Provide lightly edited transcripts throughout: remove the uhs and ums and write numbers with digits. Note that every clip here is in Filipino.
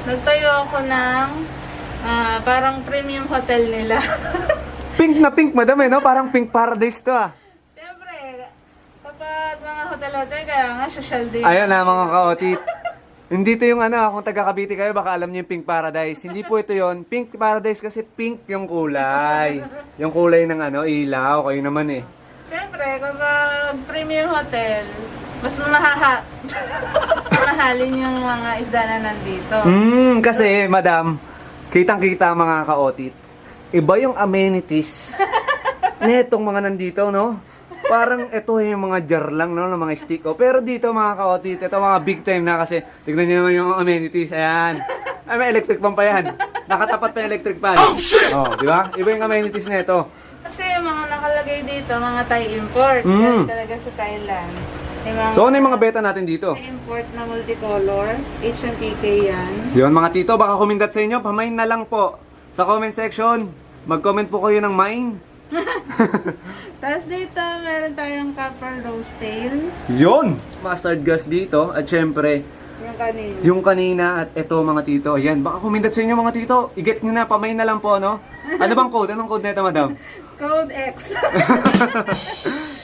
Nagtayo ako ng parang premium hotel nila. Pink na pink, madam no? Parang pink paradise to Siyempre, kapag mga hotel-hotel, kaya nga social din. Ayun na mga kaotit. Hindi to yung kung taga Cavite kayo, baka alam niyo yung pink paradise. Hindi po ito yon. Pink paradise kasi pink yung kulay. Yung kulay ng ilaw. Kayo naman eh. Siyempre, kapag premium hotel, mas mahalin yung mga isda na nandito. Kasi madam, kitang-kita mga kaotit. Iba yung amenities netong mga nandito, no? Parang ito yung mga jar lang, no? Ng mga stick. Pero dito mga kaotit, ito mga big time na kasi tignan nyo naman yung amenities. Ayan. Ay, may electric fan pa yan. Nakatapat pa yung electric fan. Oh, di ba? Iba yung amenities na ito. Kasi yung mga nakalagay dito, mga Thai import. Yan talaga sa Thailand. So, ano yung mga beta natin dito? Thai import na multicolor. HMPK yan. Yun mga tito, baka kumindat sa inyo. Pamain na lang po. Sa comment section, mag-comment po kayo ng mine. Tapos dito, meron tayong copper rose tail. Yun! Mustard gas dito. At syempre, yung kanina at ito mga tito. Ayan, baka kumindat sa inyo mga tito. I-get nyo na, pamain na lang po, no? Ano bang code? Anong code nito, madam? Code X.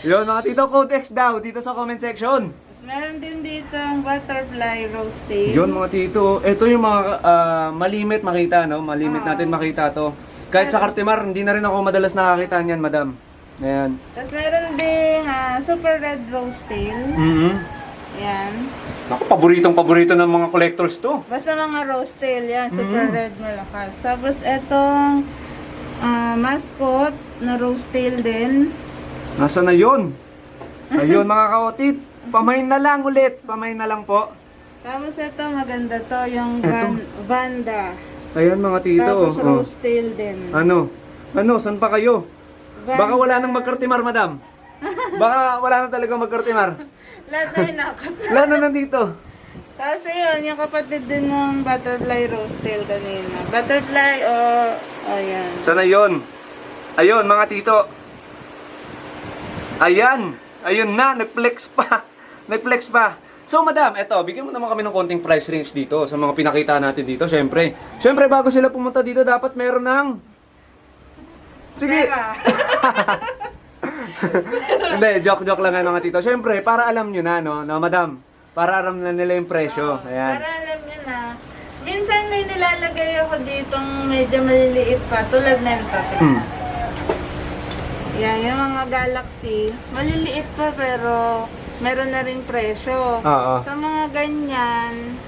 Yun mga tito, code X daw dito sa comment section. Meron din dito ang butterfly rose tail. Yun mga tito, ito yung mga malimit makita, no? Malimit natin makita to. Kahit sa Cartimar, hindi na rin ako madalas nakakita niyan, madam. Ayan. Tapos meron ding super red rose tail. Ayan. Naku, paborito ng mga collectors to. Basta mga rose tail yan, super red malakas. Tapos etong mascot na rose tail din. Nasa na yun? Ayun mga kaotit, pamain na lang ulit. Pamain na lang po. Tapos ito maganda to, yung Vanda. Ayan mga tito. Tapos rose tail din. Ano? Saan pa kayo? Vanda. Baka wala nang magkartimar, madam. Baka wala na talaga magkartimar. Lahat tayo nakat. Wala na nandito. Tapos ayun, yung kapatid din ng butterfly rose tail kanina. Butterfly ayan. Sana yun? Ayun mga tito. Ayan. Ayun na, nag-flex pa. Nag-flex pa. So madam, eto, bigyan mo naman kami ng konting price range dito sa mga pinakita natin dito. Siyempre bago sila pumunta dito, dapat meron ng... Sige. Hindi, joke lang mga tito. Siyempre, para alam nyo na, no, madam. Para alam na nila yung presyo. Ayan. Para alam nyo na. Minsan may nilalagay ako ditong medyo maliliit pa, tulad nito. Yan, yung mga Galaxy, maliliit pa pero meron na rin presyo. Sa mga ganyan,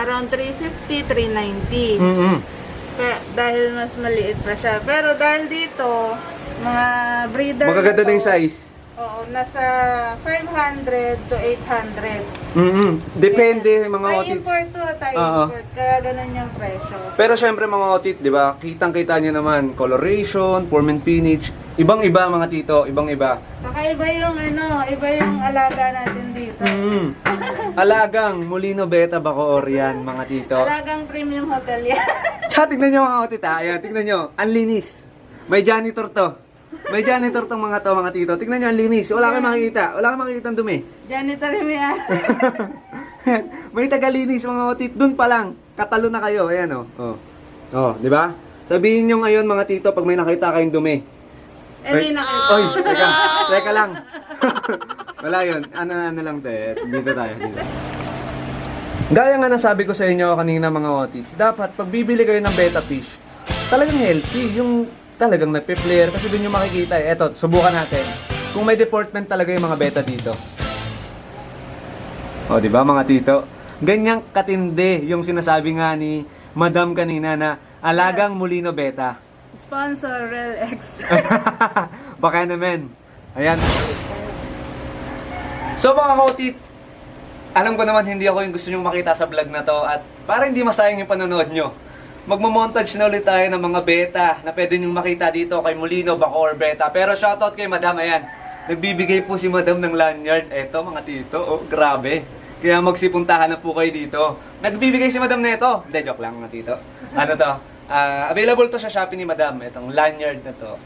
around 350, 390. Dahil mas maliit pa siya. Pero dahil dito, mga breeder magaganda na yung size. Oo, nasa 500 to 800. Depende mga Tayo otits. import to, tayo import. Kaya ganun yung presyo. Pero syempre mga otit, di ba? Kitang-kita nyo naman, coloration, form and finish. Ibang-iba mga tito, ibang-iba. Saka iba yung iba yung alaga natin dito. Alagang Molino Beta Bacoor yan mga tito. Alagang premium hotel yan. Tsaka tignan nyo mga otit ha. Ayan, tignan nyo. Ang linis. May janitor to. May janitor tong mga tito. Tignan nyo, ang linis. Wala kang makikita. Wala kang makikita ang dumi. Janitor mo yan. May tagalinis mga otit. Dun pa lang. Katalo na kayo. Ayan oh, di ba? Sabihin nyo ngayon mga tito pag may nakita kayong dumi. Hindi nakita. Oy, teka lang. Wala yun. Ano lang te. Dito tayo. Gaya nga nasabi ko sa inyo kanina mga otits, dapat pag bibili kayo ng betta fish, talagang healthy. Yung talagang nagpe-flare kasi doon yung makikita eh. Eto, subukan natin. Kung may deportment talaga yung mga beta dito. O, di ba mga tito? Ganyang katindi yung sinasabi nga ni Madam kanina na alagang Molino Beta. Sponsor Real X. Baka naman. Ayan. So mga kautit, alam ko naman hindi ako yung gusto nyong makita sa vlog na to at para hindi masayang yung panonood nyo. Magmamontage na ulit tayo ng mga beta na pwede nyong makita dito kay Molino Bacoor Beta. Pero shoutout kay Madam, ayan. Nagbibigay po si Madam ng lanyard. Eto mga tito, oh grabe. Kaya magsipuntahan na po kayo dito. Nagbibigay si Madam na ito. Hindi, joke lang mga tito. Ano to? Available to sa Shopee ni Madam. Itong lanyard na to.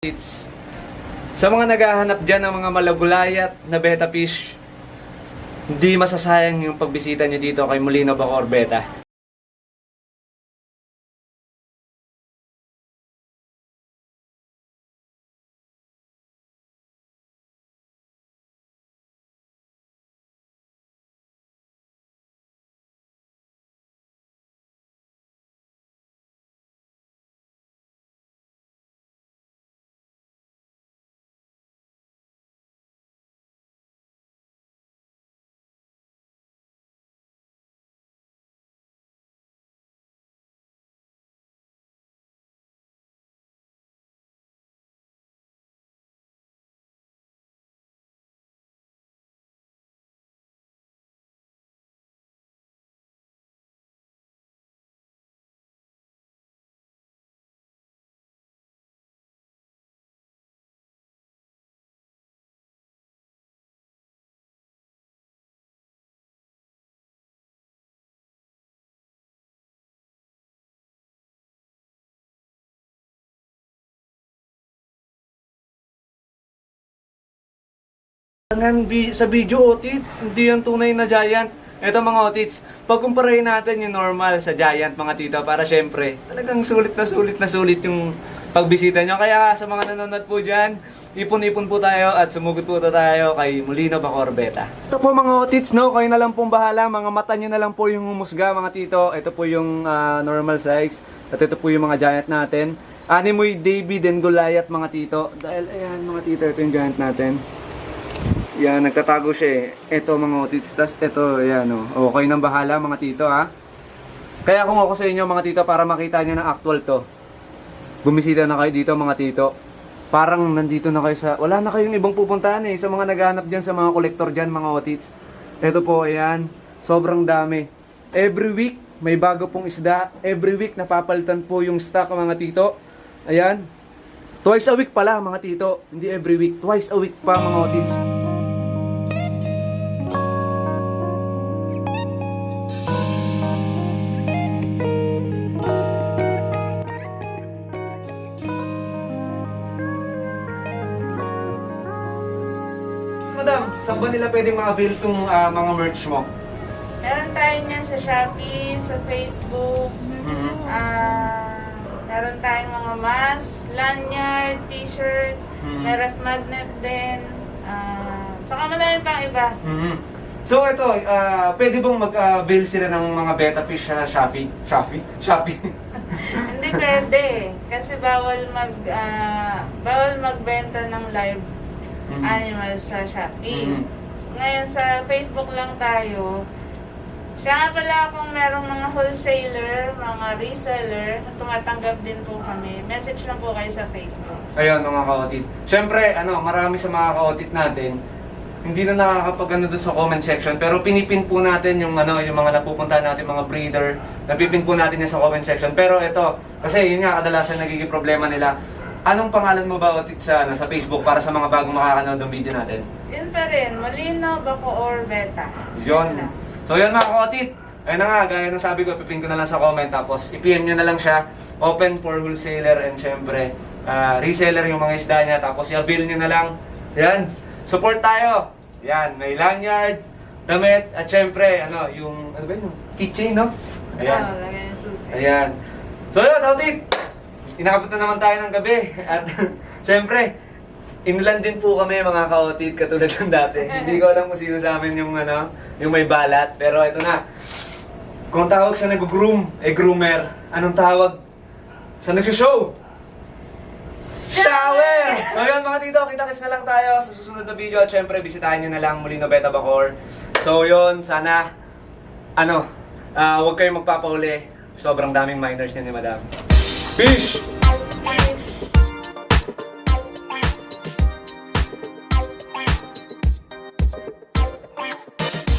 It's sa mga naghahanap dyan ng mga malagulayat na betta fish, hindi masasayang yung pagbisita nyo dito kay Molino Bacoor Betta. Sa video, Otit, hindi yung tunay na giant. Ito mga Otits, pagkumparahin natin yung normal sa giant mga tito, para syempre, talagang sulit na sulit yung pagbisita nyo. Kaya sa mga nanonood po dyan, ipon-ipon po tayo at sumugod po tayo kay Molino Bacoor Betta. Ito po mga Otits, no? Kayo na lang pong bahala, mga mata nyo na lang po yung humusga mga tito. Ito po yung normal size at ito po yung mga giant natin. Animoy David and Goliath mga tito. Dahil ayan mga tito, ito yung giant natin. Yan, nagtatago siya eh. Ito mga Otits, tas ito, yan o. Okay nang bahala mga tito ha. Kaya kung ako sa inyo mga tito, para makita nyo na actual to, bumisita na kayo dito mga tito. Parang nandito na kayo sa, wala na kayong ibang pupuntahan eh. Sa mga naghahanap dyan, sa mga kolektor dyan mga Otits. Ito po, ayan, sobrang dami. Every week, may bago pong isda. Every week, napapalitan po yung stock mga tito. Ayan. Twice a week pala mga tito. Hindi every week, twice a week pa mga Otits. Madam, saan ba nila pwedeng ma-avail itong mga merch mo? Meron tayo niyan sa Shopee, sa Facebook. Meron tayong mga mask, lanyard, t-shirt, may ref magnet din. Saka madami pang iba. So ito, pwede bang mag-avail sila ng mga betta fish sa Shopee? Shopee? Hindi pwede. Kasi bawal magbenta ng live animals sa Shopee. Ngayon sa Facebook lang tayo. Siya nga pala kung merong mga wholesaler, mga reseller, tumatanggap din po kami. Message lang po kayo sa Facebook. Ayun mga ka-otit. Siyempre, marami sa mga ka-otit natin, hindi na nakakapag doon sa comment section, pero pinipin po natin yung yung mga napupuntahan natin, mga breeder, napipin po natin yan sa comment section. Pero ito, kasi yun nga kadalasan nagiging problema nila. Anong pangalan mo ba, Otit, sa Facebook para sa mga bagong makakanood ng video natin? Yun pa rin, Molino Bacoor Betta. Yun. So yun mga ka-otit. Ayun na nga, gaya ng sabi ko, pipin ko na lang sa comment, tapos i-PM nyo na lang siya. Open for wholesaler and syempre, reseller yung mga isda niya, tapos i-avail nyo na lang. Yan. Support tayo. Yan, may lanyard, damit, at syempre, yung keychain, no? Ayan. Oh, lagyan yung susi. Ayan. So yun, Otit. Inakabot na naman tayo ng gabi. At syempre, inland din po kami mga ka-otit katulad ng dati. Hindi ko alam kung sino sa amin yung may balat. Pero ito na. Kung tawag sa nag-groom, groomer. Anong tawag sa nag-show? Shower! So yun mga tito, kita-kits na lang tayo sa susunod na video. At syempre, bisitahin nyo na lang Molino Betta Bacoor. So yun, sana, huwag kayong magpapauli. Sobrang daming minors niya ni Madam. Peace!